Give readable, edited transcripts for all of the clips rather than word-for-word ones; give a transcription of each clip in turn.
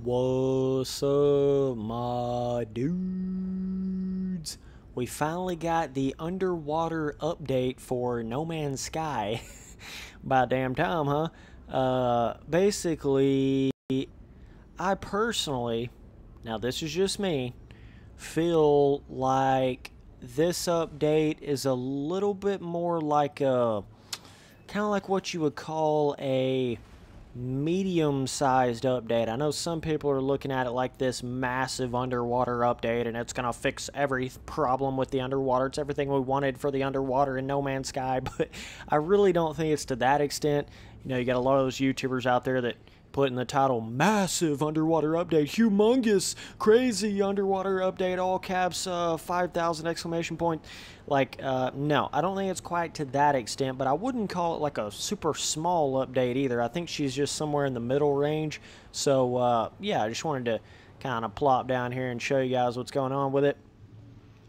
What's up, my dudes? We finally got the underwater update for No Man's Sky. About damn time, huh? Basically, I personally, now this is just me, feel like this update is a little bit more like a, kind of like what you would call a medium-sized update. I know some people are looking at it like this massive underwater update and it's going to fix every problem with the underwater. It's everything we wanted for the underwater in No Man's Sky, but I really don't think it's to that extent. You know, you got a lot of those YouTubers out there that put in the title, massive underwater update, humongous, crazy underwater update, all caps, 5,000 exclamation point. Like, no, I don't think it's quite to that extent, but I wouldn't call it like a super small update either. I think she's just somewhere in the middle range. So, yeah, I just wanted to kind of plop down here and show you guys what's going on with it.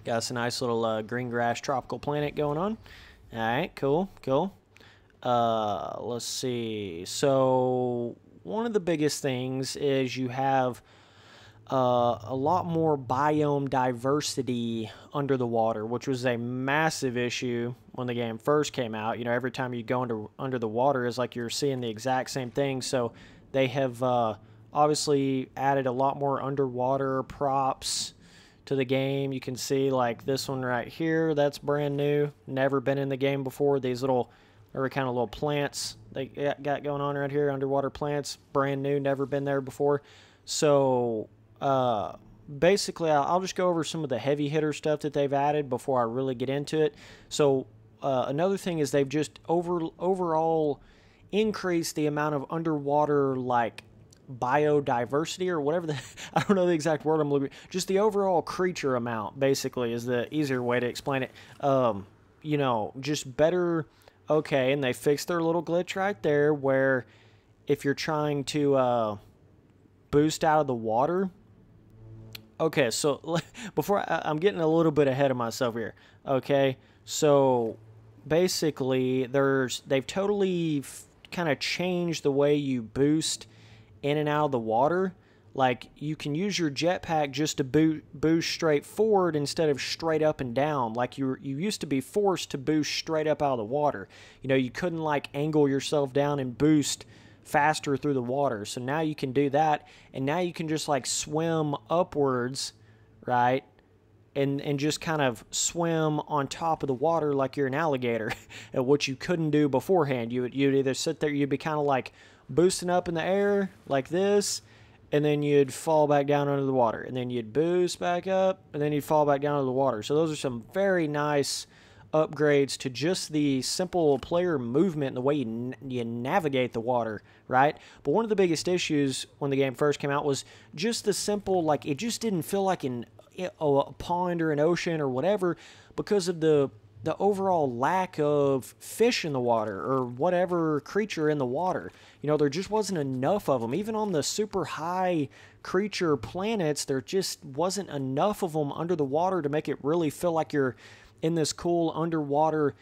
Got us a nice little green grass tropical planet going on. All right, cool, cool. Let's see. So one of the biggest things is you have a lot more biome diversity under the water, which was a massive issue when the game first came out. You know, every time you go under the water is like you're seeing the exact same thing. So they have obviously added a lot more underwater props to the game. You can see like this one right here, that's brand new, never been in the game before. These little kind of little plants they got going on right here, underwater plants, brand new, never been there before. So basically I'll just go over some of the heavy hitter stuff that they've added before I really get into it. So another thing is they've just overall increased the amount of underwater like biodiversity or whatever I don't know the exact word I'm looking for. Just the overall creature amount basically is the easier way to explain it. You know, just better. Okay, and they fixed their little glitch right there where if you're trying to boost out of the water. Okay, so before I'm getting a little bit ahead of myself here. Okay, so basically they've totally kind of changed the way you boost in and out of the water. Like, you can use your jetpack just to boost straight forward instead of straight up and down. Like, you used to be forced to boost straight up out of the water. You know, you couldn't, like, angle yourself down and boost faster through the water. So now you can do that, and now you can just, like, swim upwards, right? And just kind of swim on top of the water like you're an alligator, which you couldn't do beforehand. You'd either sit there, you'd be kind of, like, boosting up in the air like this, and then you'd fall back down under the water, and then you'd boost back up, and then you'd fall back down under the water. So those are some very nice upgrades to just the simple player movement and the way you navigate the water, right? But one of the biggest issues when the game first came out was just the simple, like, it just didn't feel like a pond or an ocean or whatever because of the overall lack of fish in the water or whatever creature in the water. You know, there just wasn't enough of them. Even on the super high creature planets, there just wasn't enough of them under the water to make it really feel like you're in this cool underwater,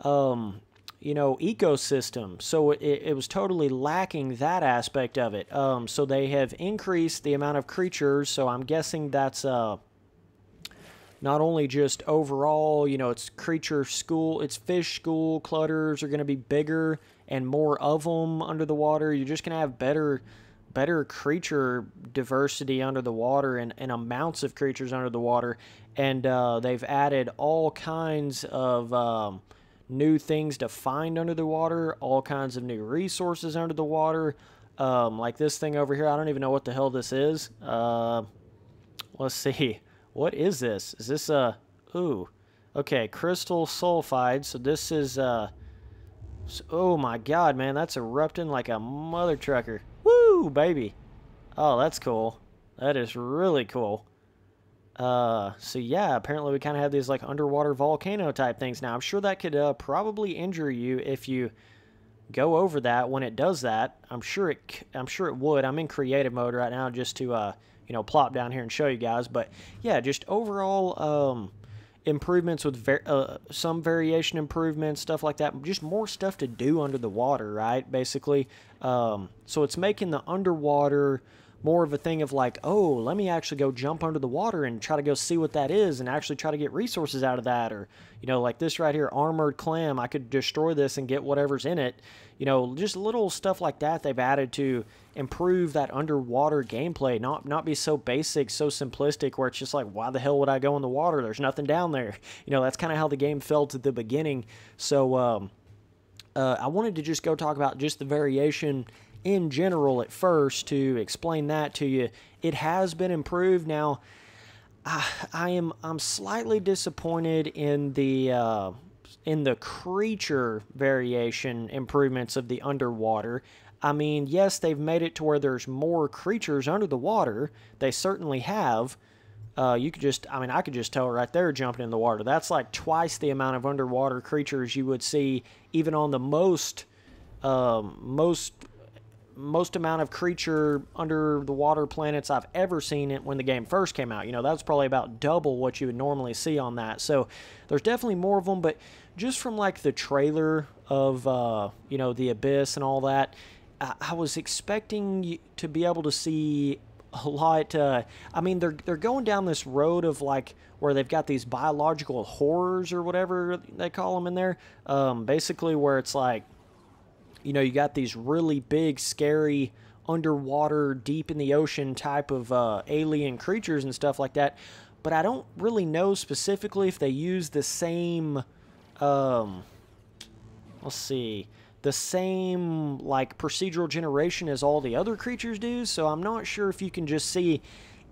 you know, ecosystem. So it was totally lacking that aspect of it. So they have increased the amount of creatures, so I'm guessing that's not only just overall, you know, it's creature school, it's fish school, clutters are going to be bigger and more of them under the water. You're just going to have better creature diversity under the water and amounts of creatures under the water. And they've added all kinds of new things to find under the water, all kinds of new resources under the water. Like this thing over here, I don't even know what the hell this is. Let's see. What is this? Is this ooh, okay, crystal sulfide. So this is oh my god, man, that's erupting like a mother trucker. Woo, baby. Oh, that's cool. That is really cool. So yeah, apparently we kind of have these like underwater volcano type things now. I'm sure that could probably injure you if you go over that when it does that. I'm sure it would. I'm in creative mode right now just to you know, plop down here and show you guys. But yeah, just overall improvements with some variation improvements, stuff like that. Just more stuff to do under the water, right? Basically, so it's making the underwater more of a thing of like, oh, let me actually go jump under the water and try to go see what that is and actually try to get resources out of that. Or, you know, like this right here, armored clam, I could destroy this and get whatever's in it. You know, just little stuff like that they've added to improve that underwater gameplay, not be so basic, so simplistic, where it's just like, why the hell would I go in the water? There's nothing down there. You know, that's kind of how the game felt at the beginning. So I wanted to just go talk about just the variation in general at first to explain that to you. It has been improved. Now, I'm slightly disappointed in the creature variation improvements of the underwater. I mean, yes, they've made it to where there's more creatures under the water. They certainly have. You could just, I mean, I could just tell right there jumping in the water. That's like twice the amount of underwater creatures you would see even on the most amount of creature under the water planets I've ever seen it when the game first came out. You know, that's probably about double what you would normally see on that. So there's definitely more of them, but just from like the trailer of, you know, the Abyss and all that, I was expecting to be able to see a lot. I mean, they're going down this road of like where they've got these biological horrors or whatever they call them in there. Basically where it's like, you know, you got these really big, scary, underwater, deep in the ocean type of alien creatures and stuff like that. But I don't really know specifically if they use the same, let's see, the same, like, procedural generation as all the other creatures do. So I'm not sure if you can just see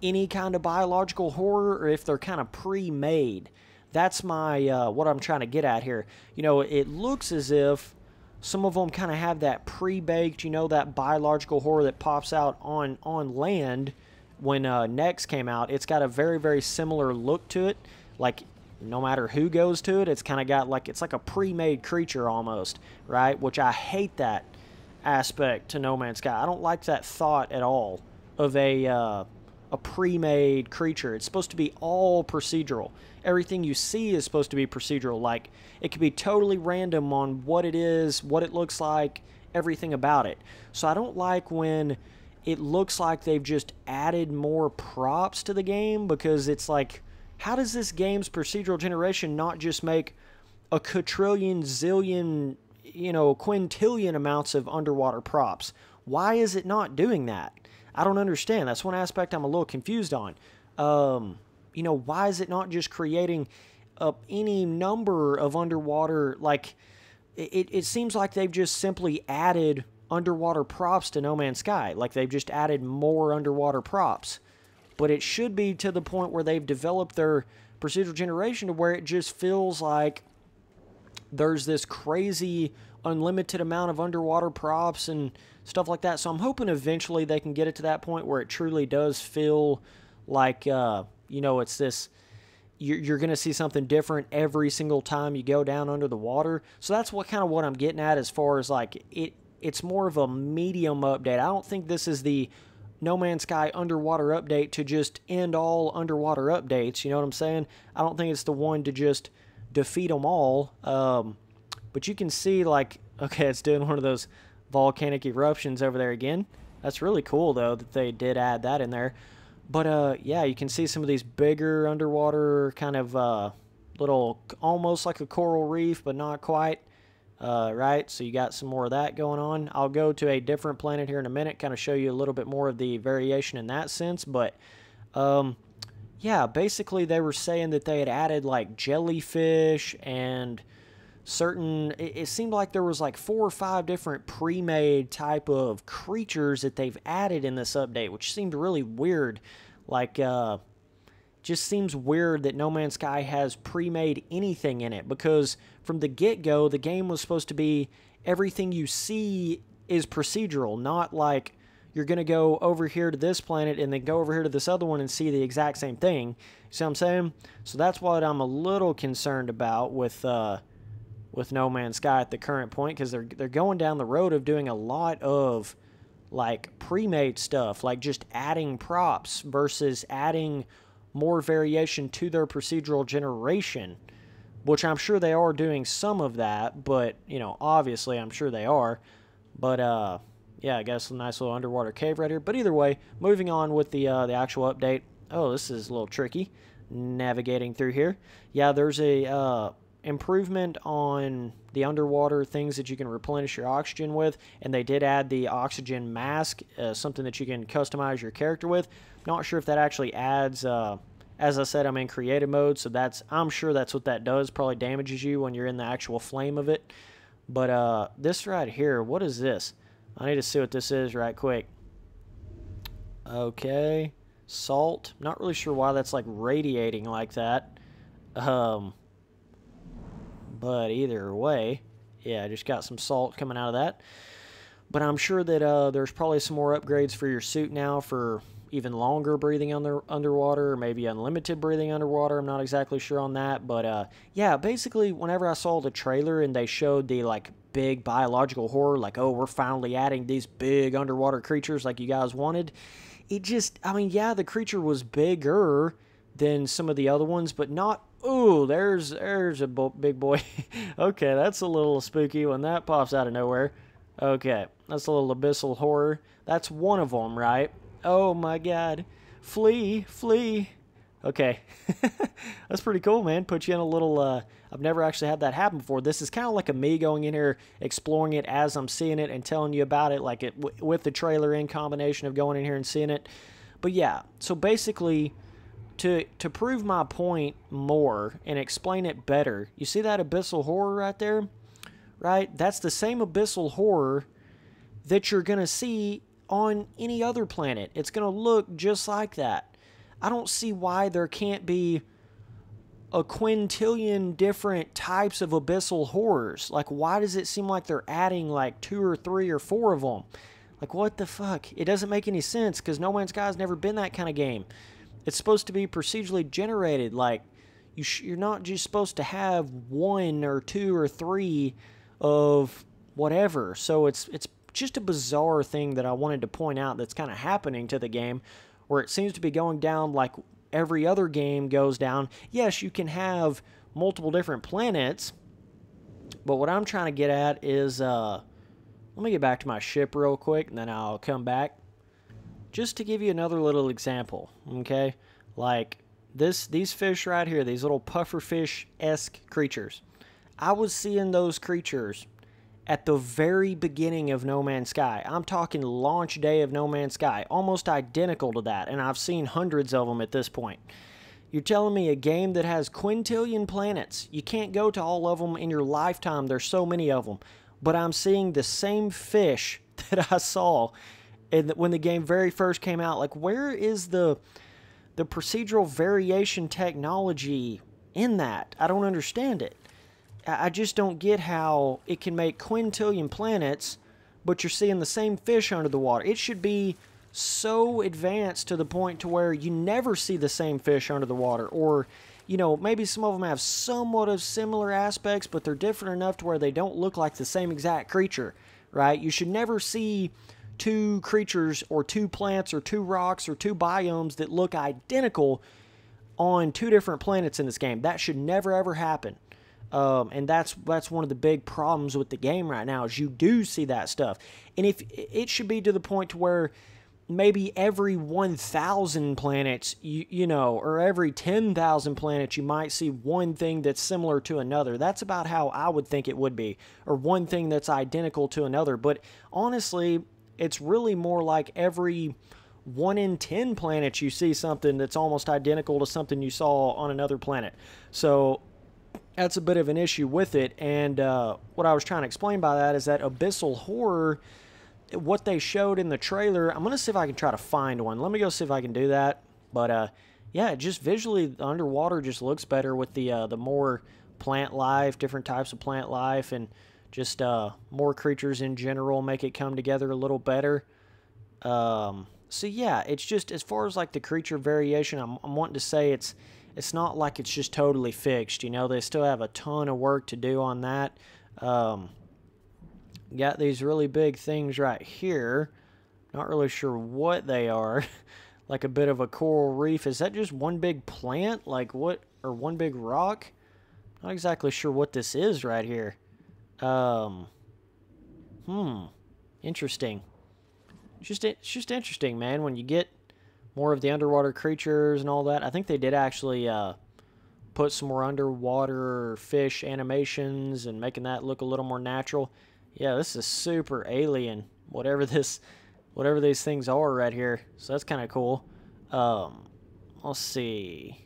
any kind of biological horror or if they're kind of pre-made. That's my, what I'm trying to get at here. You know, it looks as if some of them kind of have that pre-baked, you know, that biological horror that pops out on land when Next came out. It's got a very, very similar look to it. Like, no matter who goes to it, it's kind of got like, it's like a pre-made creature almost, right? Which I hate that aspect to No Man's Sky. I don't like that thought at all of a pre-made creature. It's supposed to be all procedural. Everything you see is supposed to be procedural. Like, it could be totally random on what it is, what it looks like, everything about it. So I don't like when it looks like they've just added more props to the game, because it's like, how does this game's procedural generation not just make a quadrillion, zillion, you know, quintillion amounts of underwater props? Why is it not doing that? I don't understand. That's one aspect I'm a little confused on. You know, why is it not just creating any number of underwater, like, it seems like they've just simply added underwater props to No Man's Sky. Like, they've just added more underwater props. But it should be to the point where they've developed their procedural generation to where it just feels like there's this crazy unlimited amount of underwater props and stuff like that. So I'm hoping eventually they can get it to that point where it truly does feel like, you know, it's this, you're going to see something different every single time you go down under the water. So that's what I'm getting at as far as like, it's more of a medium update. I don't think this is the No Man's Sky underwater update to just end all underwater updates. You know what I'm saying? I don't think it's the one to just defeat them all. But you can see, like, okay, it's doing one of those volcanic eruptions over there again. That's really cool, though, that they did add that in there. But, yeah, you can see some of these bigger underwater kind of little, almost like a coral reef, but not quite. Right, so you got some more of that going on. I'll go to a different planet here in a minute, kind of show you a little bit more of the variation in that sense. But, yeah, basically they were saying that they had added, like, jellyfish and certain, it seemed like there was like 4 or 5 different pre-made type of creatures that they've added in this update, which seemed really weird. Like, just seems weird that No Man's Sky has pre-made anything in it, because from the get-go, the game was supposed to be everything you see is procedural, not like you're going to go over here to this planet and then go over here to this other one and see the exact same thing. See what I'm saying? So that's what I'm a little concerned about with No Man's Sky at the current point, because they're going down the road of doing a lot of like pre-made stuff, like just adding props versus adding more variation to their procedural generation, which I'm sure they are doing some of that, but, you know, obviously I'm sure they are. But, yeah, I guess a nice little underwater cave right here. But either way, moving on with the actual update. Oh, this is a little tricky navigating through here. Yeah, there's a improvement on the underwater things that you can replenish your oxygen with, and they did add the oxygen mask, something that you can customize your character with. Not sure if that actually adds, as I said, I'm in creative mode, so I'm sure that's what that does. Probably damages you when you're in the actual flame of it. But this right here, what is this? I need to see what this is right quick. Okay, salt. Not really sure why that's like radiating like that. But either way, yeah, I just got some salt coming out of that. But I'm sure that there's probably some more upgrades for your suit now for even longer breathing underwater, or maybe unlimited breathing underwater. I'm not exactly sure on that. But yeah, basically, whenever I saw the trailer and they showed the like big biological horror, like, oh, we're finally adding these big underwater creatures like you guys wanted, it just, I mean, yeah, the creature was bigger than some of the other ones, but not. Ooh, there's a big boy. Okay, that's a little spooky when that pops out of nowhere. Okay, that's a little abyssal horror. That's one of them, right? Oh my god. Flee, flee. Okay. That's pretty cool, man. Put you in a little, I've never actually had that happen before. This is kind of like a me going in here, exploring it as I'm seeing it and telling you about it, like it with the trailer in combination of going in here and seeing it. But yeah, so basically, to prove my point more and explain it better, you see that abyssal horror right there? Right? That's the same abyssal horror that you're going to see on any other planet. It's going to look just like that. I don't see why there can't be a quintillion different types of abyssal horrors. Like, why does it seem like they're adding like 2 or 3 or 4 of them? Like, what the fuck? It doesn't make any sense because No Man's Sky has never been that kind of game. It's supposed to be procedurally generated. Like, you're not just supposed to have 1 or 2 or 3 of whatever. So it's just a bizarre thing that I wanted to point out that's kind of happening to the game, where it seems to be going down like every other game goes down. Yes, you can have multiple different planets, but what I'm trying to get at is, let me get back to my ship real quick, and then I'll come back. Just to give you another little example, okay? Like, these fish right here, these little pufferfish-esque creatures. I was seeing those creatures at the very beginning of No Man's Sky. I'm talking launch day of No Man's Sky, almost identical to that, and I've seen hundreds of them at this point. You're telling me a game that has quintillion planets, you can't go to all of them in your lifetime, there's so many of them, but I'm seeing the same fish that I saw when the game very first came out. Like, where is the procedural variation technology in that? I don't understand it. I just don't get how it can make quintillion planets, but you're seeing the same fish under the water. It should be so advanced to the point to where you never see the same fish under the water. Or, you know, maybe some of them have somewhat of similar aspects, but they're different enough to where they don't look like the same exact creature, right? You should never see 2 creatures or 2 plants or 2 rocks or 2 biomes that look identical on 2 different planets in this game. That should never ever happen. And that's one of the big problems with the game right now, is you do see that stuff. And if it should be to the point to where maybe every 1,000 planets, you know, or every 10,000 planets, you might see one thing that's similar to another. That's about how I would think it would be, or one thing that's identical to another. But honestly, it's really more like every 1 in 10 planets you see something that's almost identical to something you saw on another planet. So that's a bit of an issue with it. And what I was trying to explain by that is that abyssal horror, what they showed in the trailer, I'm going to see if I can try to find one. Let me go see if I can do that. But yeah, just visually, the underwater just looks better with the more plant life, different types of plant life, and just more creatures in general make it come together a little better. So yeah, it's just, as far as like the creature variation, I'm wanting to say it's not like it's just totally fixed. You know, they still have a ton of work to do on that. Got these really big things right here. Not really sure what they are. Like a bit of a coral reef. Is that just one big plant? Like what? Or one big rock? Not exactly sure what this is right here. Interesting. it's just interesting, man, when you get more of the underwater creatures and all that. I think they did actually put some more underwater fish animations and making that look a little more natural. Yeah, this is super alien, whatever these things are right here. So that's kind of cool. Let's see.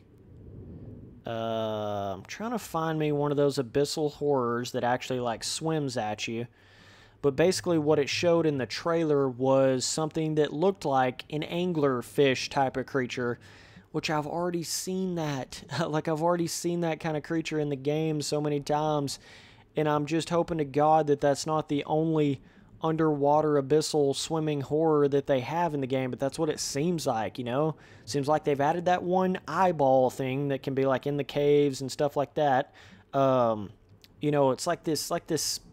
I'm trying to find me one of those abyssal horrors that actually like swims at you. But basically what it showed in the trailer was something that looked like an anglerfish type of creature, which I've already seen that. Like, I've already seen that kind of creature in the game so many times, and I'm just hoping to God that that's not the only underwater abyssal swimming horror that they have in the game, but that's what it seems like, you know? Seems like they've added that one eyeball thing that can be like in the caves and stuff like that. You know, it's like this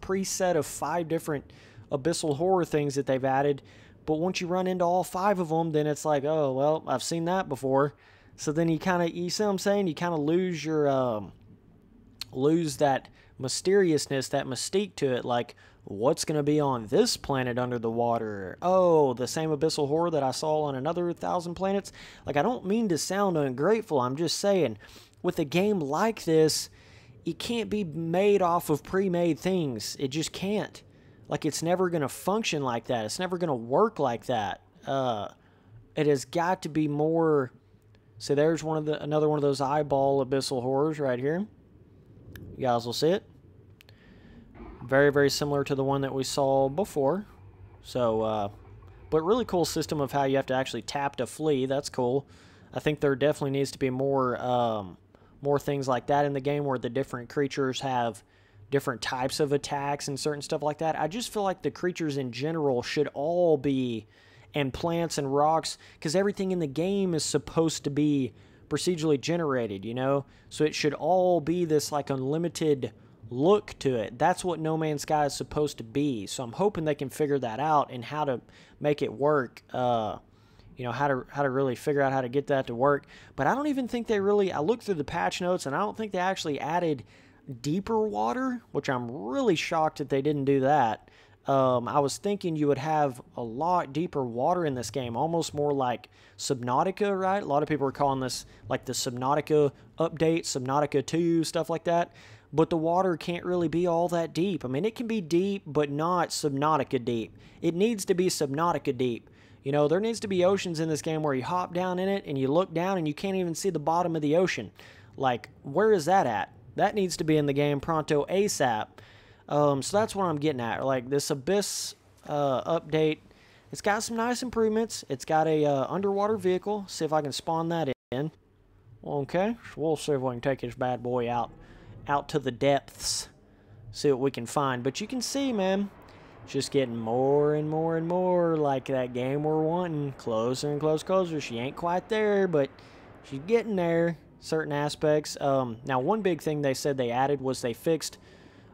preset of 5 different abyssal horror things that they've added, but once you run into all 5 of them, then it's like, oh, well, I've seen that before. So then you see what I'm saying? You kind of lose your, lose that mysteriousness, that mystique to it, like, what's going to be on this planet under the water? Oh, the same abyssal horror that I saw on another 1,000 planets? Like, I don't mean to sound ungrateful, I'm just saying, with a game like this, it can't be made off of pre-made things. It just can't. Like, it's never going to function like that. It's never going to work like that. It has got to be more... So there's another one of those eyeball abyssal horrors right here. You guys will see it. Very, very similar to the one that we saw before. So, but really cool system of how you have to actually tap to flee. That's cool. I think there definitely needs to be more things like that in the game where the different creatures have different types of attacks and certain stuff like that. I just feel like the creatures in general should all be, and plants and rocks, because everything in the game is supposed to be procedurally generated, you know? So it should all be this like unlimited look to it. That's what No Man's Sky is supposed to be. So I'm hoping they can figure that out and how to make it work. You know, how to really figure out how to get that to work. But I don't even think they really... I looked through the patch notes, and I don't think they actually added deeper water, which I'm really shocked that they didn't do that. I was thinking you would have a lot deeper water in this game, almost more like Subnautica, right? A lot of people are calling this like the Subnautica update, Subnautica 2, stuff like that. But the water can't really be all that deep. I mean, it can be deep, but not Subnautica deep. It needs to be Subnautica deep. You know, there needs to be oceans in this game where you hop down in it and you look down and you can't even see the bottom of the ocean. Like, where is that at? That needs to be in the game pronto ASAP. So that's what I'm getting at. Like, this Abyss update, it's got some nice improvements. It's got a underwater vehicle. See if I can spawn that in. Okay, so we'll see if we can take this bad boy out to the depths. See what we can find. But you can see, man, it's just getting more and more and more like that game we're wanting. Closer and closer. She ain't quite there, but she's getting there. Certain aspects. Now, one big thing they said they added was they fixed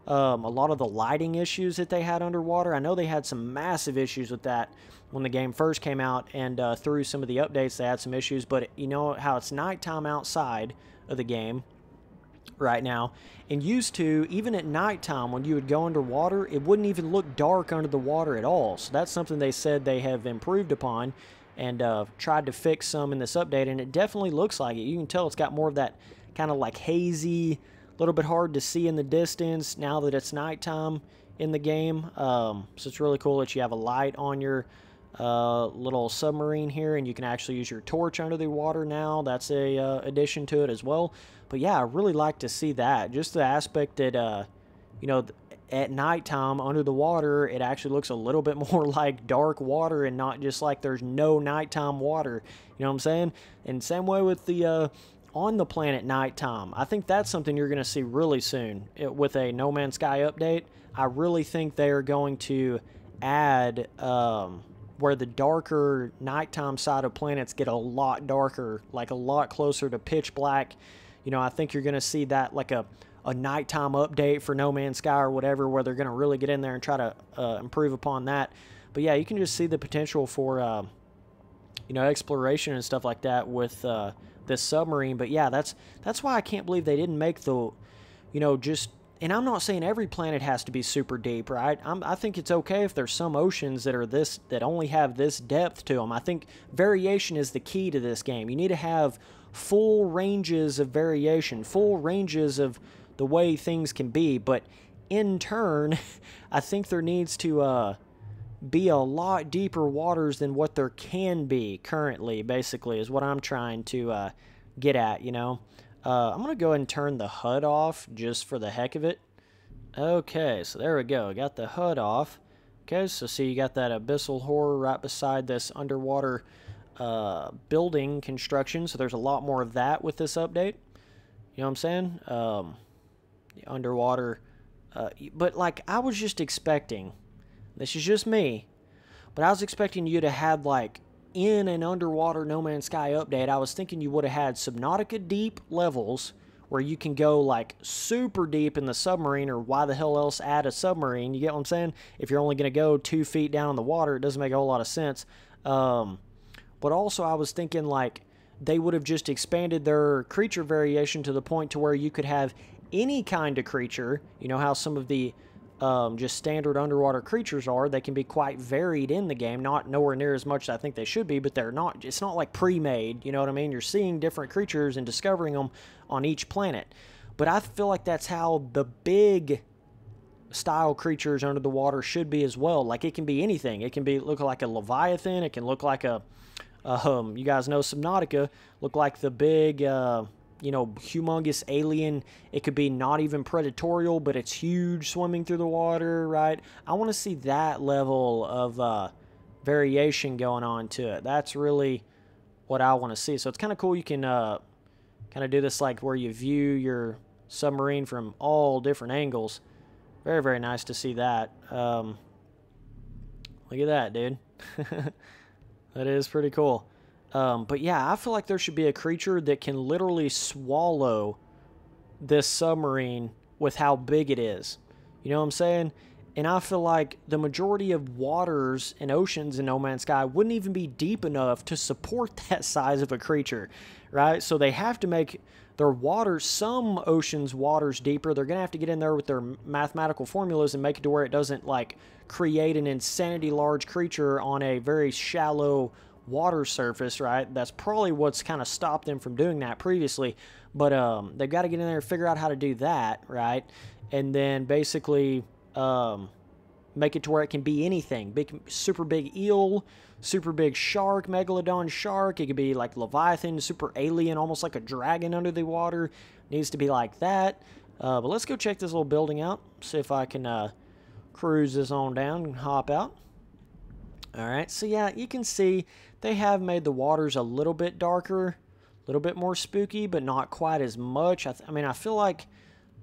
a lot of the lighting issues that they had underwater. I know they had some massive issues with that when the game first came out, and through some of the updates they had some issues, but you know how it's nighttime outside of the game right now, and used to, even at nighttime when you would go underwater, it wouldn't even look dark under the water at all. So that's something they said they have improved upon and tried to fix some in this update, and it definitely looks like it. You can tell it's got more of that kind of like hazy, a little bit hard to see in the distance now that it's nighttime in the game. So it's really cool that you have a light on your little submarine here, and you can actually use your torch under the water now. That's a addition to it as well. But yeah, I really like to see that. Just the aspect that, you know, at nighttime under the water, it actually looks a little bit more like dark water and not just like there's no nighttime water. You know what I'm saying? And same way with the on the planet nighttime. I think that's something you're going to see really soon with a No Man's Sky update. I really think they are going to add where the darker nighttime side of planets get a lot darker, like a lot closer to pitch black. You know, I think you're going to see that like a nighttime update for No Man's Sky or whatever, where they're going to really get in there and try to improve upon that. But yeah, you can just see the potential for, you know, exploration and stuff like that with this submarine. But yeah, that's why I can't believe they didn't make the, you know, just and I'm not saying every planet has to be super deep, right? I think it's okay if there's some oceans that are that only have this depth to them. I think variation is the key to this game. You need to have full ranges of variation, full ranges of the way things can be, but in turn, I think there needs to be a lot deeper waters than what there can be currently, basically, is what I'm trying to get at, you know? I'm going to go ahead and turn the HUD off just for the heck of it. Okay, so there we go. Got the HUD off. Okay, so see, you got that abyssal horror right beside this underwater building construction, so there's a lot more of that with this update. You know what I'm saying? The underwater... but, like, I was just expecting... This is just me, but I was expecting you to have, like, in an underwater No Man's Sky update, I was thinking you would have had Subnautica deep levels where you can go, like, super deep in the submarine, or why the hell else add a submarine? You get what I'm saying? If you're only going to go 2 feet down in the water, it doesn't make a whole lot of sense. But also I was thinking, like, they would have just expanded their creature variation to the point to where you could have any kind of creature. You know how some of the just standard underwater creatures are. They can be quite varied in the game, not nowhere near as much as I think they should be, but they're not. It's not like pre-made, you know what I mean? You're seeing different creatures and discovering them on each planet. But I feel like that's how the big style creatures under the water should be as well. Like, it can be anything. It can be look like a Leviathan. It can look like a you guys know Subnautica, look like the big you know, humongous alien. It could be not even predatorial, but it's huge, swimming through the water, right? I want to see that level of variation going on to it. That's really what I want to see. So it's kind of cool. You can kind of do this, like, where you view your submarine from all different angles. Very, very nice to see that. Look at that, dude. That is pretty cool. But yeah, I feel like there should be a creature that can literally swallow this submarine with how big it is. You know what I'm saying? And I feel like the majority of waters and oceans in No Man's Sky wouldn't even be deep enough to support that size of a creature, right? So they have to make their waters, some oceans' waters deeper. They're going to have to get in there with their mathematical formulas and make it to where it doesn't, like, create an insanity large creature on a very shallow water surface, right? That's probably what's kind of stopped them from doing that previously. But they've got to get in there and figure out how to do that, right? And then basically make it to where it can be anything. Big, super big eel, super big shark, megalodon shark. It could be like Leviathan, super alien, almost like a dragon under the water. Needs to be like that. But let's go check this little building out. See if I can cruise this on down and hop out. Alright, so yeah, you can see they have made the waters a little bit darker, a little bit more spooky, but not quite as much. I mean, I feel like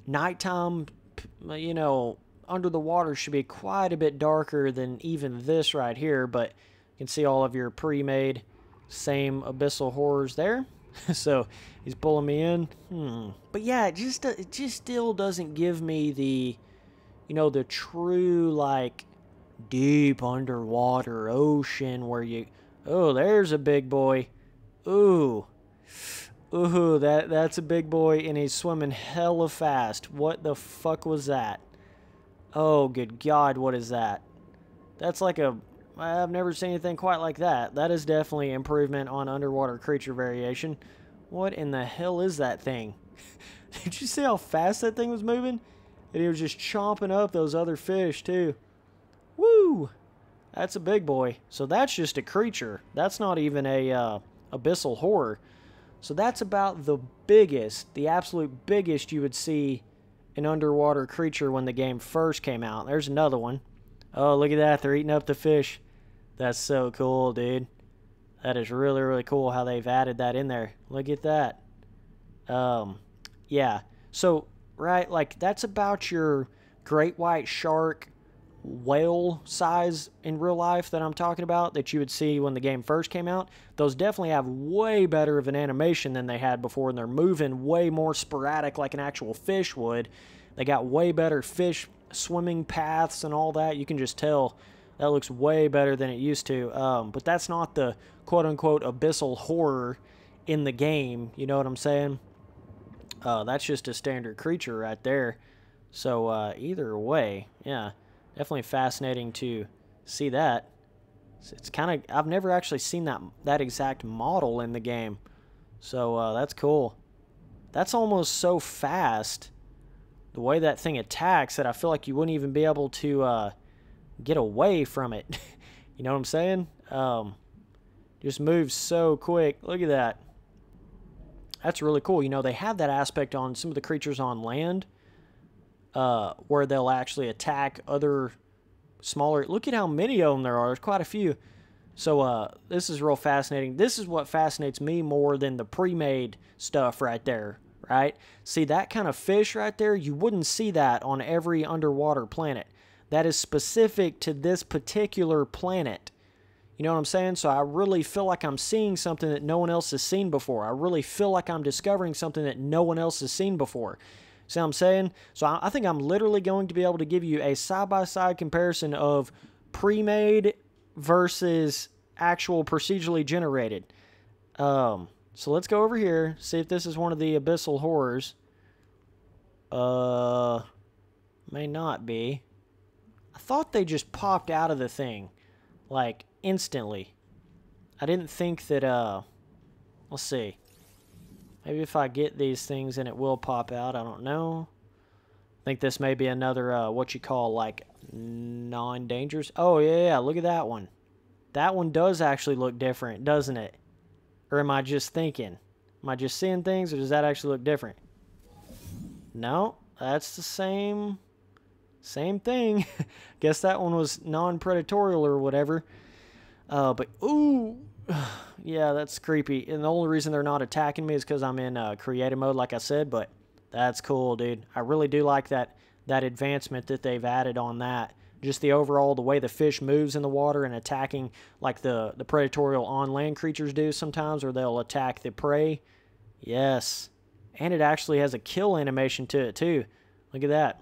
nighttime, you know, under the water should be quite a bit darker than even this right here, but you can see all of your pre-made same abyssal horrors there. So he's pulling me in. But yeah, it just still doesn't give me the, you know, the true, like, deep underwater ocean where you... Oh, there's a big boy. Ooh. Ooh, that's a big boy, and he's swimming hella fast. What the fuck was that? Oh, good God, what is that? That's like a... I've never seen anything quite like that. That is definitely improvement on underwater creature variation. What in the hell is that thing? Did you see how fast that thing was moving? And he was just chomping up those other fish, too. Woo! That's a big boy. So that's just a creature. That's not even a abyssal horror. So that's about the biggest, the absolute biggest you would see an underwater creature when the game first came out. There's another one. Oh, look at that. They're eating up the fish. That's so cool, dude. That is really, really cool how they've added that in there. Look at that. Yeah. So, right, like, that's about your great white shark whale size in real life that I'm talking about that you would see when the game first came out. Those definitely have way better of an animation than they had before, and they're moving way more sporadic like an actual fish would. They got way better fish swimming paths and all that. You can just tell that looks way better than it used to. But that's not the quote-unquote abyssal horror in the game. You know what I'm saying? That's just a standard creature right there. So either way, yeah, definitely fascinating to see that. It's kind of, I've never actually seen that exact model in the game. So that's cool. That's almost so fast, the way that thing attacks, that I feel like you wouldn't even be able to get away from it. You know what I'm saying? Just moves so quick. Look at that. That's really cool. You know, they have that aspect on some of the creatures on land, where they'll actually attack other smaller. Look at how many of them there are. There's quite a few. So this is real fascinating. This is what fascinates me more than the pre-made stuff right there, right? See, that kind of fish right there, you wouldn't see that on every underwater planet. That is specific to this particular planet. You know what I'm saying? So I really feel like I'm seeing something that no one else has seen before. I really feel like I'm discovering something that no one else has seen before. See what I'm saying? So I think I'm literally going to be able to give you a side-by-side comparison of pre-made versus actual procedurally generated. So let's go over here, see if this is one of the abyssal horrors. May not be. I thought they just popped out of the thing, like, instantly. I didn't think that, let's see. Maybe if I get these things and it will pop out, I don't know. I think this may be another, what you call, like, non-dangerous. Oh, yeah, look at that one. That one does actually look different, doesn't it? Or am I just thinking? Am I just seeing things, or does that actually look different? No, that's the same thing. Guess that one was non-predatorial or whatever. But, ooh, yeah, that's creepy. And the only reason they're not attacking me is because I'm in creative mode, like I said. But that's cool, dude. I really do like that advancement that they've added on that. Just the overall, the way the fish moves in the water and attacking like the predatorial on-land creatures do sometimes, or they'll attack the prey. Yes. And it actually has a kill animation to it, too. Look at that.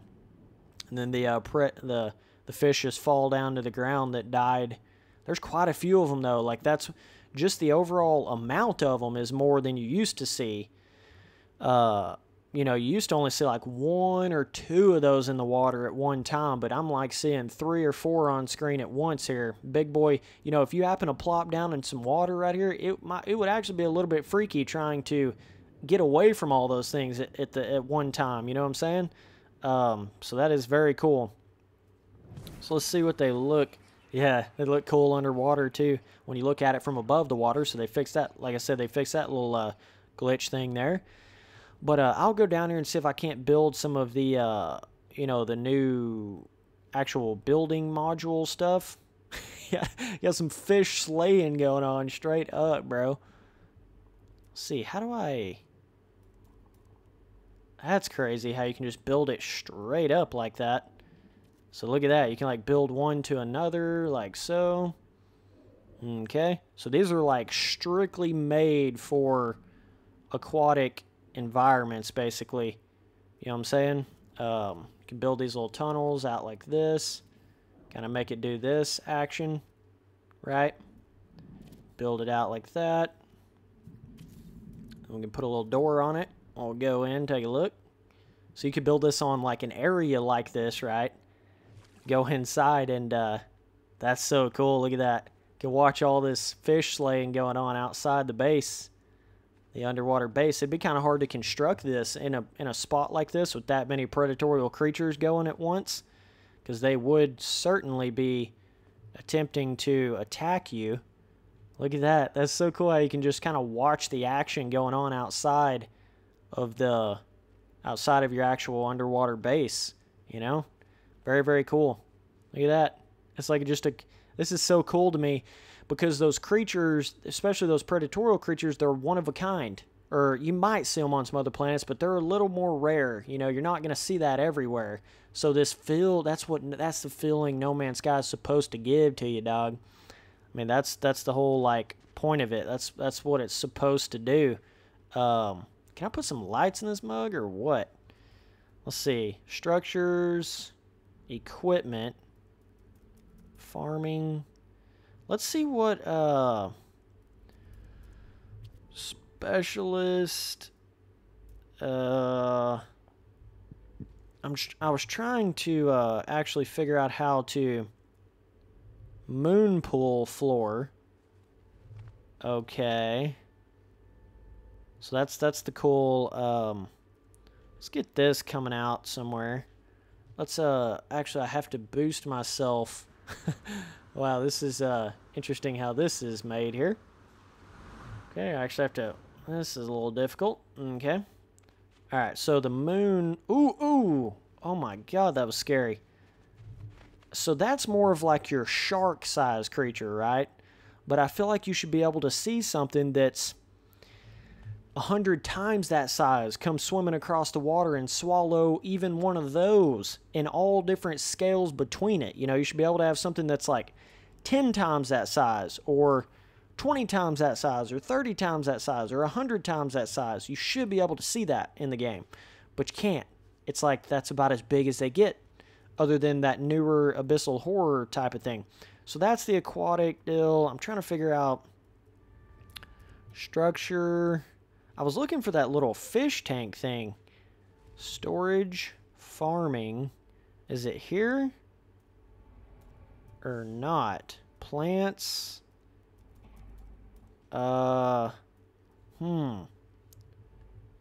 And then the fish just fall down to the ground that died. There's quite a few of them, though. Like, that's just the overall amount of them is more than you used to see. You know, you used to only see like 1 or 2 of those in the water at one time, but I'm like seeing 3 or 4 on screen at once here. Big boy, you know, if you happen to plop down in some water right here, it would actually be a little bit freaky trying to get away from all those things at one time. You know what I'm saying? So that is very cool. So let's see what they look. Yeah, they look cool underwater too when you look at it from above the water. So they fixed that. Like I said, they fixed that little glitch thing there. But I'll go down here and see if I can't build some of the, you know, the new actual building module stuff. Yeah, got some fish slaying going on straight up, bro. Let's see, how do I... That's crazy how you can just build it straight up like that. So look at that. You can like build one to another like so. Okay. So these are like strictly made for aquatic environments, basically. You know what I'm saying? You can build these little tunnels out like this. Kind of make it do this action. Right? Build it out like that. And we can put a little door on it. We'll go in, take a look. So you could build this on like an area like this, right? Go inside and that's so cool. Look at that. You can watch all this fish slaying going on outside the base. The underwater base. It'd be kind of hard to construct this in a spot like this with that many predatorial creatures going at once, because they would certainly be attempting to attack you. Look at that. That's so cool how you can just kind of watch the action going on outside of your actual underwater base, you know? Very, very cool. Look at that. It's like this is so cool to me, because those creatures, especially those predatorial creatures, they're one of a kind. Or you might see them on some other planets, but they're a little more rare. You know, you're not going to see that everywhere. So this that's the feeling No Man's Sky is supposed to give to you, dog. I mean, that's the whole like point of it. That's what it's supposed to do. Can I put some lights in this mug or what? Let's see. Structures, equipment, farming. Let's see what specialist. I was trying to actually figure out how to moon pool floor. Okay. So that's the cool, let's get this coming out somewhere. Let's, actually I have to boost myself. Wow, this is, interesting how this is made here. Okay, I actually have to, this is a little difficult. Okay. Alright, so the moon, ooh, oh my god, that was scary. So that's more of like your shark-sized creature, right? But I feel like you should be able to see something that's 100 times that size come swimming across the water and swallow even one of those in all different scales between it. You know, you should be able to have something that's like 10 times that size, or 20 times that size, or 30 times that size, or 100 times that size. You should be able to see that in the game, but you can't. It's like that's about as big as they get, other than that newer abyssal horror type of thing. So that's the aquatic deal. I'm trying to figure out structure. I was looking for that little fish tank thing. Storage, farming. Is it here or not? Plants.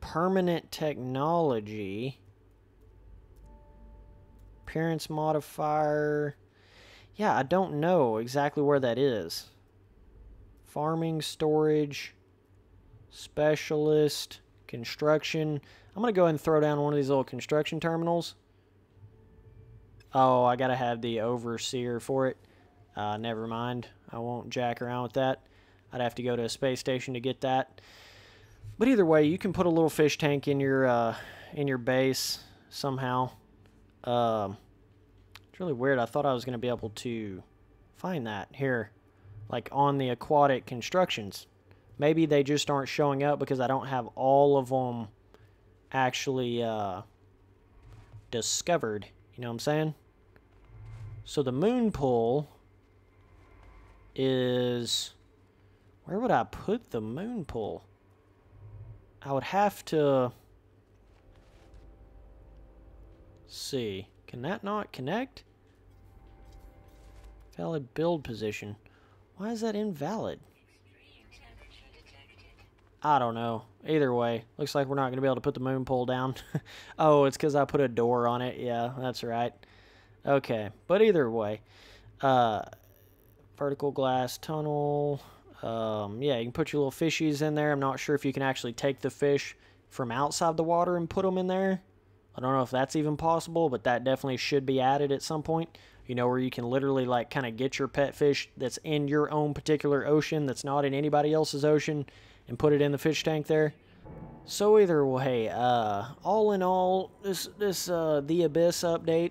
Permanent technology. Appearance modifier. Yeah, I don't know exactly where that is. Farming, storage, specialist, construction. I'm going to go ahead and throw down one of these little construction terminals. Oh, I got to have the overseer for it. Never mind. I won't jack around with that. I'd have to go to a space station to get that. But either way, you can put a little fish tank in your base somehow. It's really weird. I thought I was going to be able to find that here, like on the aquatic constructions. Maybe they just aren't showing up because I don't have all of them actually discovered. You know what I'm saying? So the moon pool is... Where would I put the moon pool? I would have to... see. Can that not connect? Valid build position. Why is that invalid? I don't know. Either way, looks like we're not going to be able to put the moon pool down. Oh, it's because I put a door on it. Yeah, that's right. Okay, but either way. Vertical glass tunnel. Yeah, you can put your little fishies in there. I'm not sure if you can actually take the fish from outside the water and put them in there. I don't know if that's even possible, but that definitely should be added at some point. You know, where you can literally like kind of get your pet fish that's in your own particular ocean that's not in anybody else's ocean and put it in the fish tank there. So either way, all in all, this The Abyss update,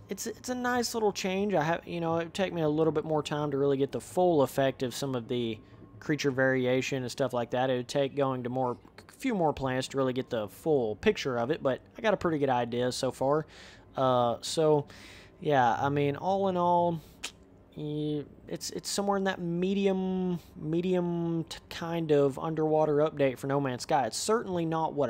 it's a nice little change. You know, it would take me a little bit more time to really get the full effect of some of the creature variation and stuff like that. It would take going to a few more plants to really get the full picture of it, but I got a pretty good idea so far. So yeah, I mean, all in all, it's somewhere in that medium kind of underwater update for No Man's Sky. It's certainly not what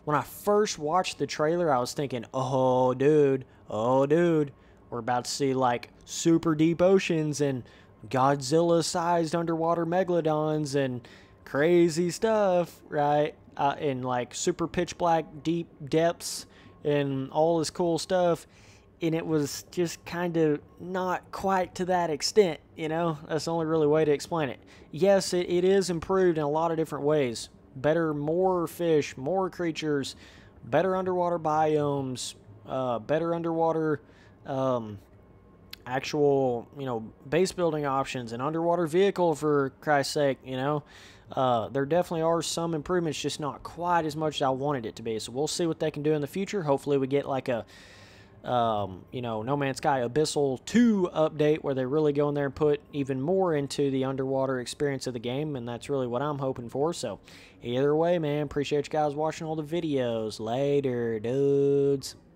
when I first watched the trailer, I was thinking, oh dude, we're about to see like super deep oceans and Godzilla-sized underwater megalodons and crazy stuff, right? And like super pitch black deep depths and all this cool stuff. And it was just kind of not quite to that extent, you know? That's the only really way to explain it. Yes, it is improved in a lot of different ways. Better, more fish, more creatures, better underwater biomes, better underwater actual, you know, base building options, an underwater vehicle, for Christ's sake, you know? There definitely are some improvements, just not quite as much as I wanted it to be. So we'll see what they can do in the future. Hopefully we get like a you know, No Man's Sky Abyssal 2 update where they really go in there and put even more into the underwater experience of the game, and that's really what I'm hoping for. So either way, man, appreciate you guys watching all the videos. Later, dudes.